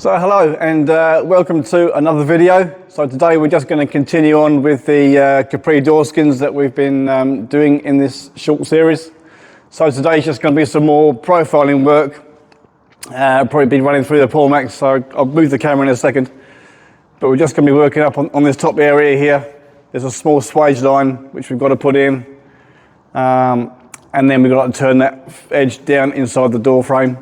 So hello and welcome to another video. So today we're just going to continue on with the Capri door skins that we've been doing in this short series. So today's just going to be some more profiling work. Probably be running through the Pullmax, so I'll move the camera in a second. But we're just going to be working up on this top area here. There's a small swage line which we've got to put in. And then we've got to turn that edge down inside the door frame.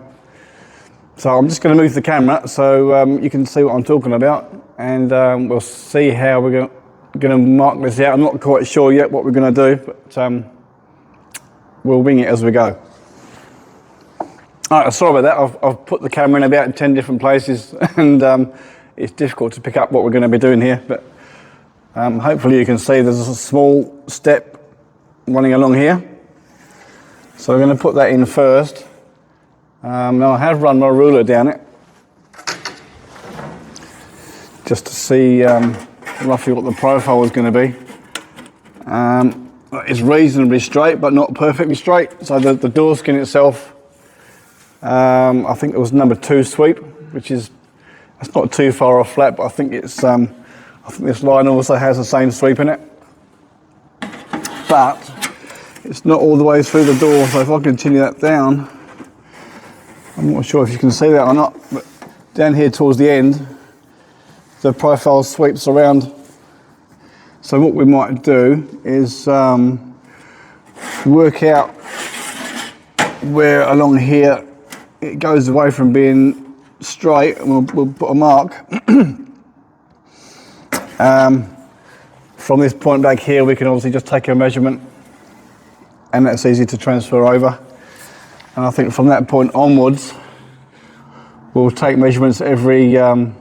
So I'm just going to move the camera so you can see what I'm talking about, and we'll see how we're going to mark this out. I'm not quite sure yet what we're going to do, but we'll wing it as we go. All right, sorry about that. I've put the camera in about 10 different places, and it's difficult to pick up what we're going to be doing here, but hopefully you can see there's a small step running along here. So we're going to put that in first. Now I have run my ruler down it just to see roughly what the profile is going to be. It's reasonably straight but not perfectly straight, so the door skin itself, I think it was number 2 sweep, which is, it's not too far off flat, but I think it's I think this line also has the same sweep in it, but it's not all the way through the door. So if I continue that down, I'm not sure if you can see that or not, but down here towards the end, the profile sweeps around. So what we might do is work out where along here it goes away from being straight, and we'll put a mark. From this point back here, we can obviously just take a measurement, and that's easy to transfer over. And I think from that point onwards, we'll take measurements every yay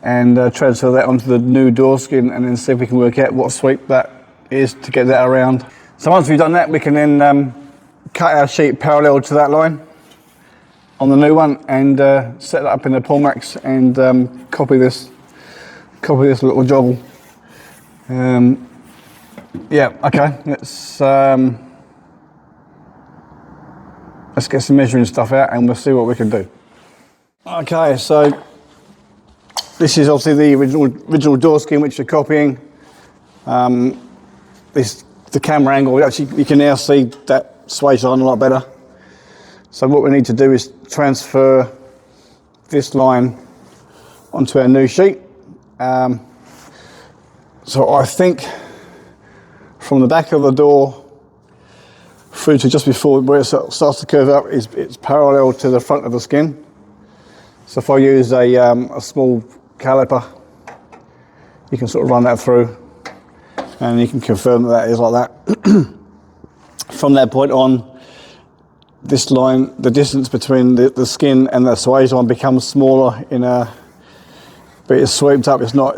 and transfer that onto the new door skin, and then see if we can work out what sweep that is to get that around. So once we've done that, we can then cut our sheet parallel to that line on the new one, and set that up in the Pullmax, and copy this little jobble. Yeah, okay, let's get some measuring stuff out and we'll see what we can do. Okay, so this is obviously the original door skin which we're copying. The camera angle, actually you can now see that swage line a lot better. So what we need to do is transfer this line onto our new sheet. So I think from the back of the door through to just before where it starts to curve up, it's parallel to the front of the skin. So if I use a small caliper, you can sort of run that through, and you can confirm that is like that. From that point on, this line, the distance between the skin and the swage line becomes smaller but it's swept up. It's not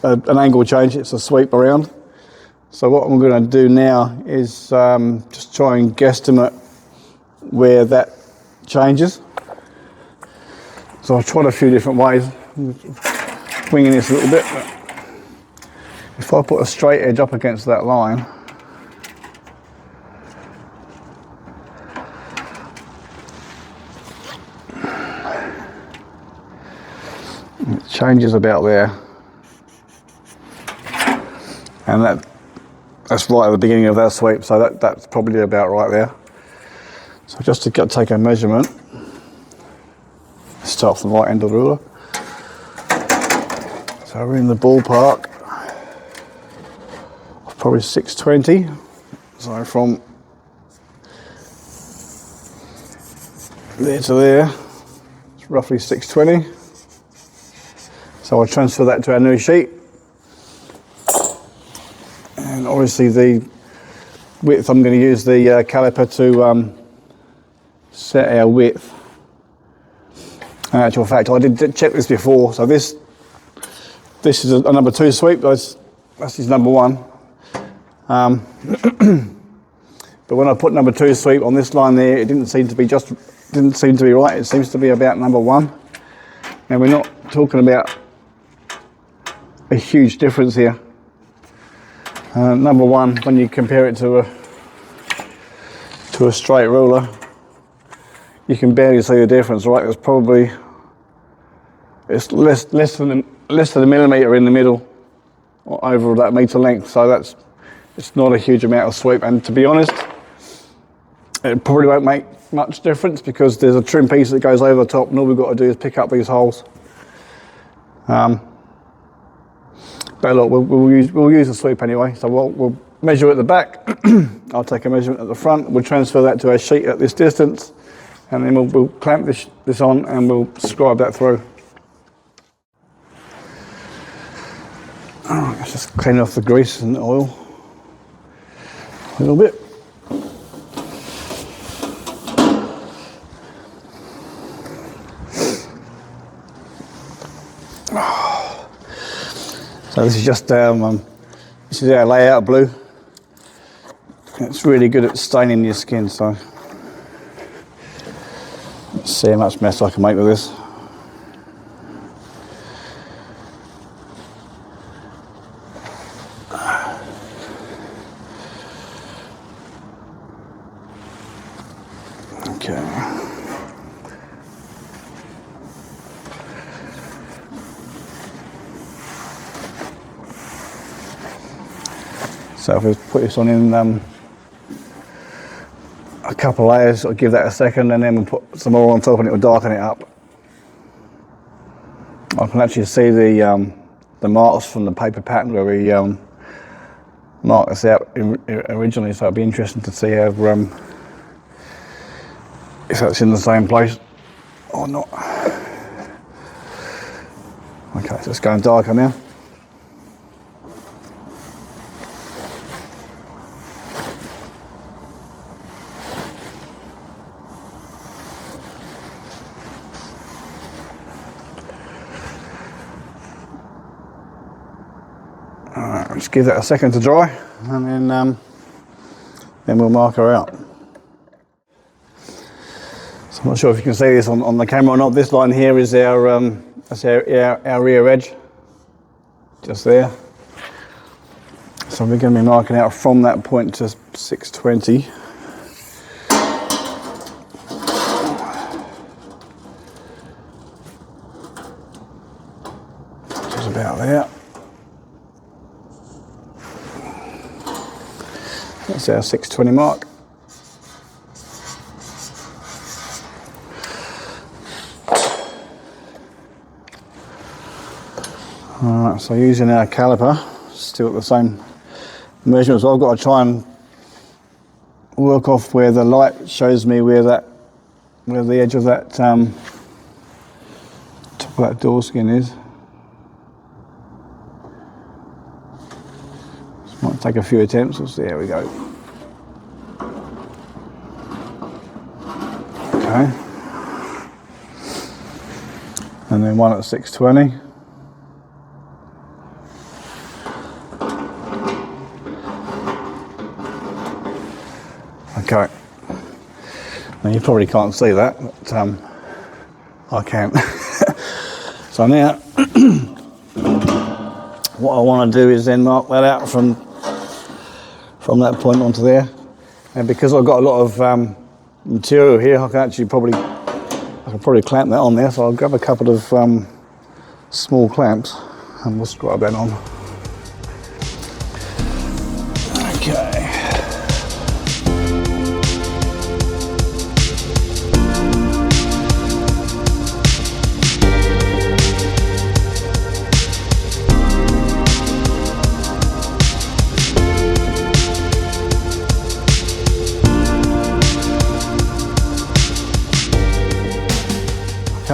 an angle change, it's a sweep around. So what I'm going to do now is just try and guesstimate where that changes. So I've tried a few different ways, winging this a little bit, but if I put a straight edge up against that line, it changes about there, and that's right at the beginning of that sweep, so that's probably about right there. So just to take a measurement, start from the right end of the ruler. So we're in the ballpark of probably 620. So from there to there, it's roughly 620. So I'll transfer that to our new sheet. And obviously the width, I'm going to use the caliper to set our width. In actual fact, I did check this before, so this is a number 2 sweep, that's his number 1. But when I put number 2 sweep on this line there, it didn't seem to be right, it seems to be about number 1. Now we're not talking about a huge difference here. Number 1, when you compare it to a straight ruler, you can barely see the difference, right? It's probably, it's less than a millimetre in the middle, or over that metre length, so it's not a huge amount of sweep. And to be honest, it probably won't make much difference because there's a trim piece that goes over the top, and all we've got to do is pick up these holes. But look, we'll use the sweep anyway, so we'll measure at the back. I'll take a measurement at the front, we'll transfer that to a sheet at this distance, and then we'll clamp this on and we'll scribe that through. Alright, let's just clean off the grease and oil a little bit. So this is just this is our layout blue. It's really good at staining your skin, so let's see how much mess I can make with this. Okay. So if we put this on in a couple of layers, I'll give that a second, and then we'll put some more on top and it will darken it up. I can actually see the marks from the paper pattern where we marked this out originally, so it'll be interesting to see how if that's in the same place or not. Okay, so it's going darker now. Alright, just give that a second to dry, and then we'll mark her out. So I'm not sure if you can see this on the camera or not. This line here is our that's our rear edge, just there. So we're going to be marking out from that point to 620. Just about there. That's our 620 mark. Alright, so using our caliper, still at the same measurement, so I've got to try and work off where the light shows me where the edge of that top of that door skin is. This might take a few attempts. There we go. Okay, and then one at 620. Okay, now you probably can't see that, but I can. So now, what I want to do is then mark that out from that point onto there, and because I've got a lot of material here, I can probably clamp that on there. So I'll grab a couple of small clamps and we'll scribe that on. Okay.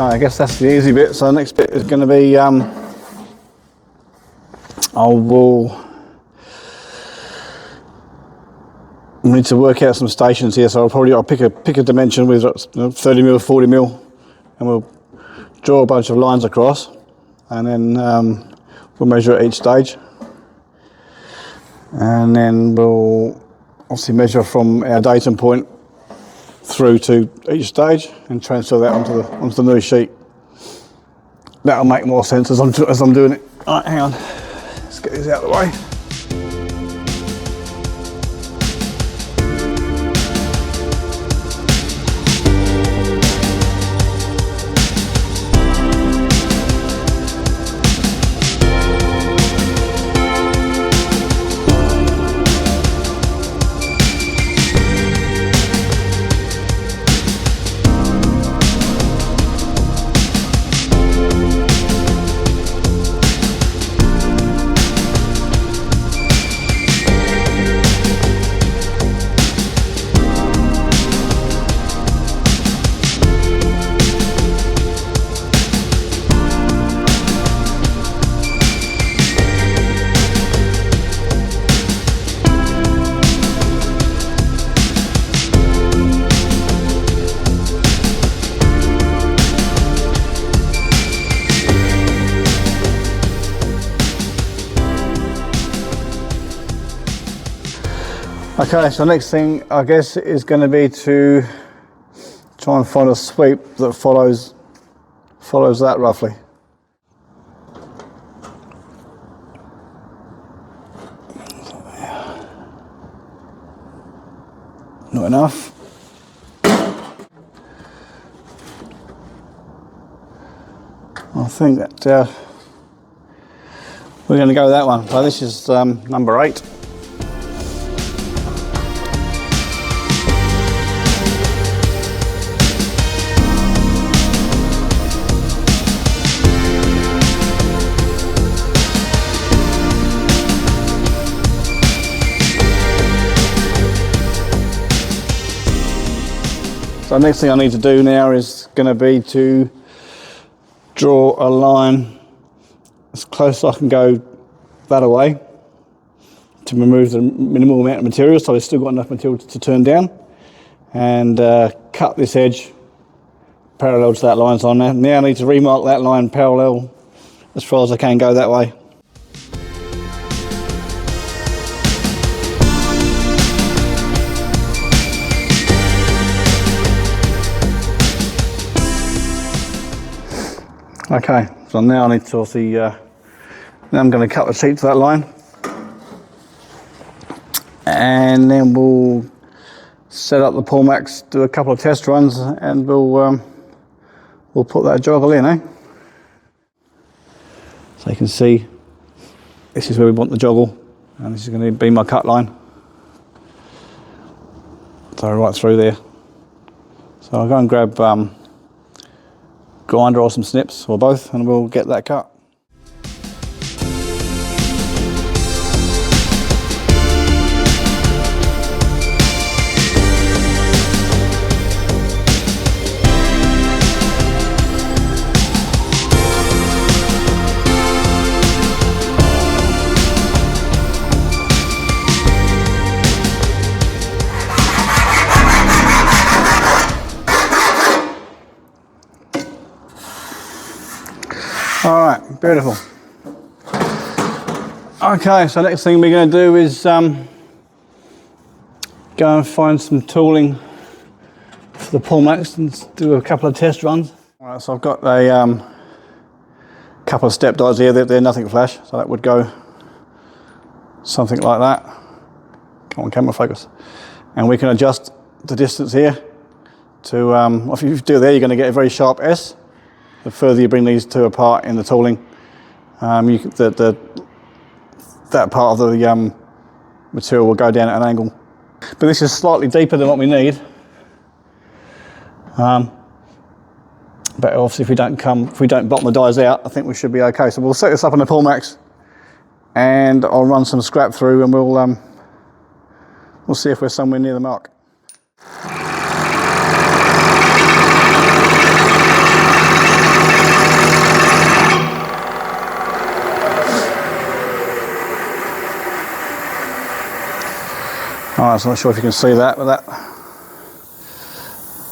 I guess that's the easy bit. So the next bit is going to be we need to work out some stations here. So I'll pick a dimension with 30 mil, 40 mil, and we'll draw a bunch of lines across, and then we'll measure at each stage, and then we'll obviously measure from our datum point through to each stage and transfer that onto the new sheet. That'll make more sense as I'm doing it. All right, hang on. Let's get this out of the way. Okay, so next thing I guess is going to be to try and find a sweep that follows that roughly. Not enough. I think that we're going to go with that one. So this is number 8. So the next thing I need to do now is going to be to draw a line as close as I can go that away to remove the minimal amount of material, so I've still got enough material to turn down, and cut this edge parallel to that line. So now I need to remark that line parallel as far as I can go that way. Okay, so now I need to obviously, now I'm going to cut the sheet to that line, and then we'll set up the Pullmax, do a couple of test runs, and we'll put that joggle in, eh? So you can see, this is where we want the joggle, and this is going to be my cut line. So right through there. So I'll go and grab grinder or some snips, or both, and we'll get that cut. Alright, beautiful. Okay, so next thing we're going to do is go and find some tooling for the Pullmax and do a couple of test runs. Alright, so I've got a couple of step dies here, they're nothing flash, so that would go something like that. Come on, camera focus. And we can adjust the distance here to, if you do there, you're going to get a very sharp S. The further you bring these two apart in the tooling, that part of the material will go down at an angle. But this is slightly deeper than what we need. But obviously, if we don't bottom the dies out, I think we should be okay. So we'll set this up on the Pullmax, and I'll run some scrap through, and we'll see if we're somewhere near the mark. Alright, so I'm not sure if you can see that, but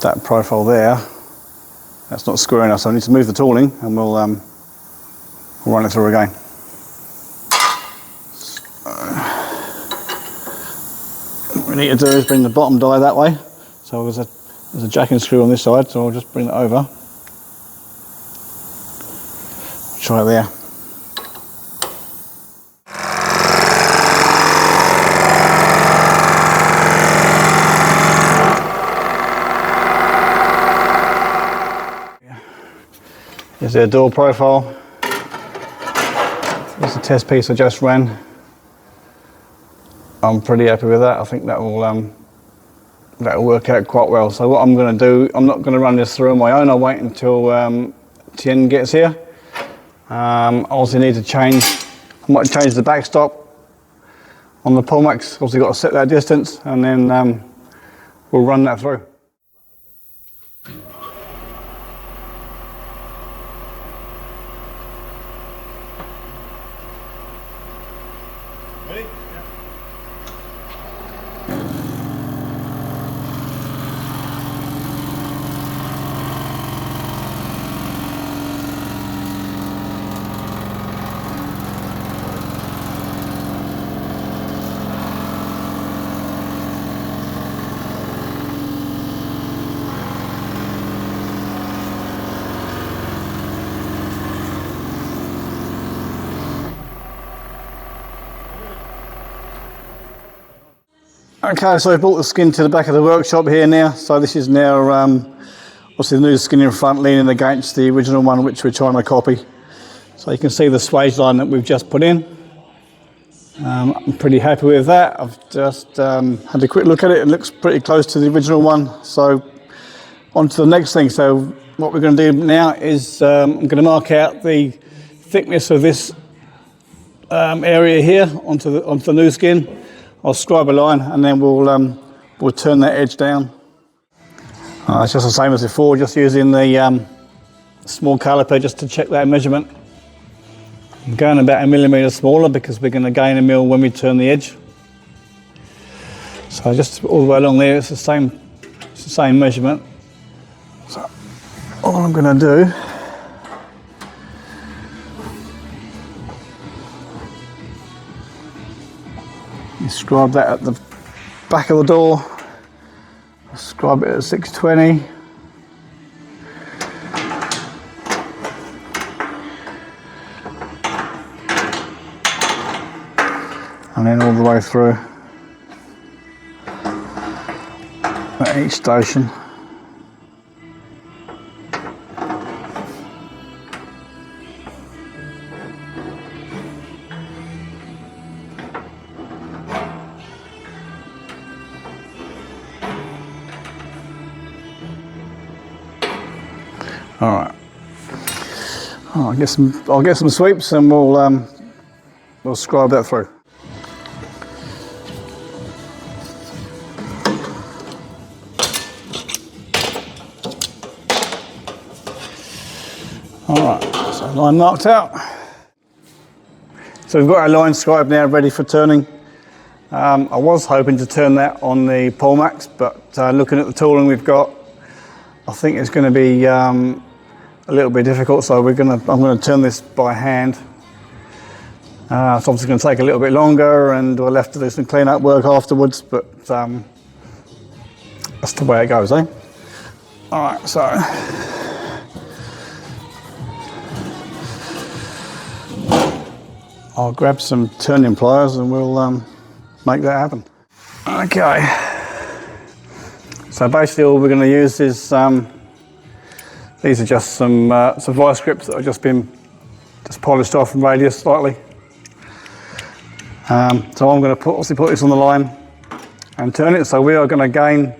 that profile there, that's not screwing us, so I need to move the tooling, and we'll run it through again. So, what we need to do is bring the bottom die that way. So there's a jacking screw on this side, so I'll just bring it over. Try it there. Here's their door profile. There's a test piece I just ran. I'm pretty happy with that. I think that will work out quite well. So what I'm going to do, I'm not going to run this through on my own. I'll wait until Tien gets here. I also need to change. I might change the backstop on the Pullmax. Also got to set that distance, and then we'll run that through. Ready? Okay, so I brought the skin to the back of the workshop here now. So this is now obviously the new skin in front leaning against the original one which we're trying to copy. So you can see the swage line that we've just put in. I'm pretty happy with that. I've just had a quick look at it. It looks pretty close to the original one. So on to the next thing. So what we're going to do now is I'm going to mark out the thickness of this area here onto the new skin. I'll scribe a line and then we'll turn that edge down. It's just the same as before, just using the small caliper just to check that measurement. I'm going about 1 millimetre smaller because we're going to gain 1 mil when we turn the edge. So just all the way along there, it's the same measurement. So all I'm going to do is scribe that at the back of the door. Scribe it at 620. And then all the way through at each station. All right. I'll get some sweeps and we'll scribe that through. All right, so line marked out. So we've got our line scribed now ready for turning. I was hoping to turn that on the Pullmax, but looking at the tooling we've got, I think it's going to be a little bit difficult, so I'm going to turn this by hand. It's obviously going to take a little bit longer and we'll have to do some clean up work afterwards, but that's the way it goes, eh? All right, so I'll grab some turning pliers and we'll make that happen. Okay, so basically all we're going to use is these are just some vice grips that have just been polished off and radius slightly. So I'm going to put this on the line and turn it. So we are going to gain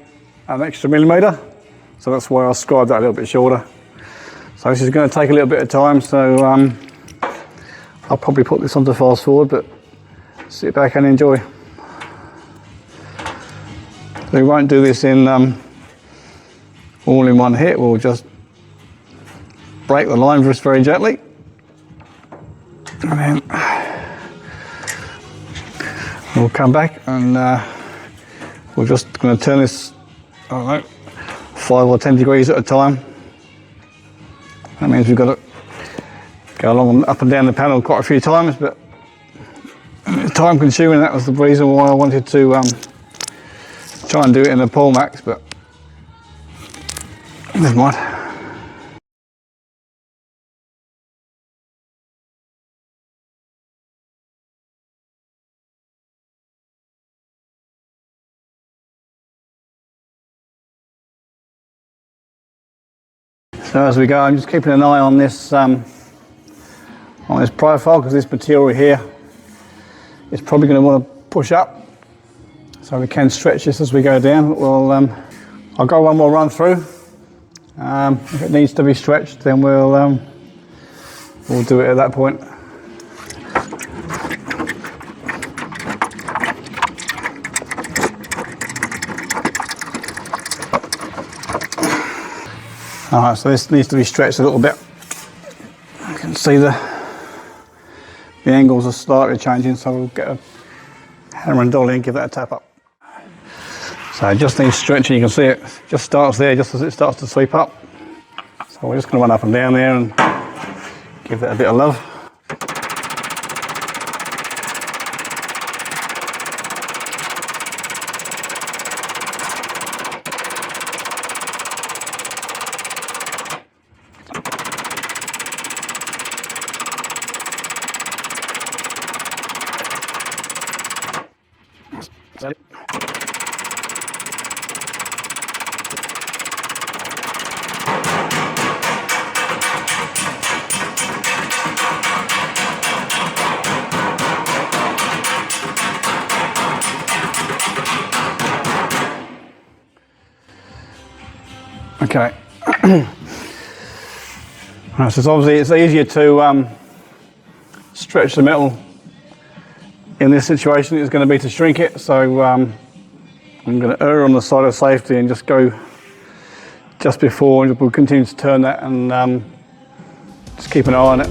an extra millimetre. So that's why I scribed that a little bit shorter. So this is going to take a little bit of time. So I'll probably put this onto fast forward, but sit back and enjoy. We won't do this in all in one hit. We'll just break the line just very gently, and then we'll come back and we're just going to turn this, I don't know, 5 or 10 degrees at a time. That means we've got to go along up and down the panel quite a few times, but it's time consuming. That was the reason why I wanted to try and do it in the Pullmax, but never mind. So as we go, I'm just keeping an eye on this profile, because this material here is probably going to want to push up, so we can stretch this as we go down. Well, I'll go one more run through. If it needs to be stretched, then we'll do it at that point. Alright, so this needs to be stretched a little bit. You can see the angles are slightly changing, so we'll get a hammer and dolly and give that a tap up. So it just needs stretching. You can see it just starts there just as it starts to sweep up. So we're just going to run up and down there and give that a bit of love. Is that it? Okay. Right, so obviously it's easier to stretch the metal in this situation. It's going to be to shrink it. So I'm going to err on the side of safety and just go just before, and we'll continue to turn that and just keep an eye on it.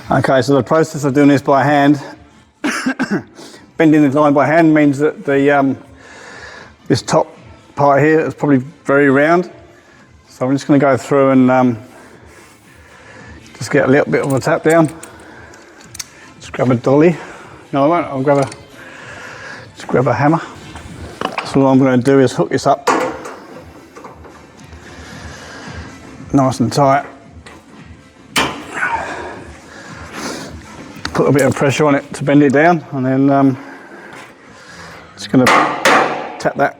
Okay, so the process of doing this by hand, bending the line by hand, means that the this top part here is probably very round. So I'm just going to go through and just get a little bit of a tap down. Just grab a dolly. No, I won't. I'll just grab a hammer. So what I'm going to do is hook this up nice and tight. Put a bit of pressure on it to bend it down, and then just going to tap that.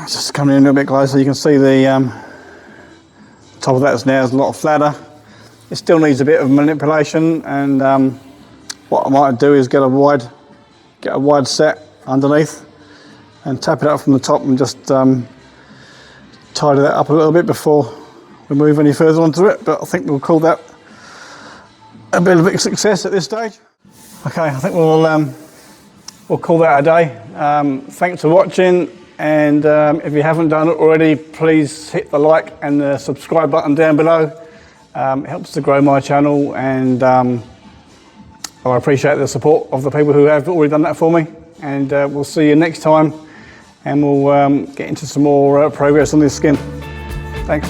Just coming in a little bit closer, you can see the top of that now is a lot flatter. It still needs a bit of manipulation, and what I might do is get a wide set underneath and tap it up from the top and just tidy that up a little bit before we move any further onto it. But I think we'll call that a bit of a success at this stage. Okay, I think we'll call that a day. Thanks for watching, and if you haven't done it already, please hit the like and the subscribe button down below. It helps to grow my channel, and I appreciate the support of the people who have already done that for me. And we'll see you next time, and we'll get into some more progress on this skin. Thanks.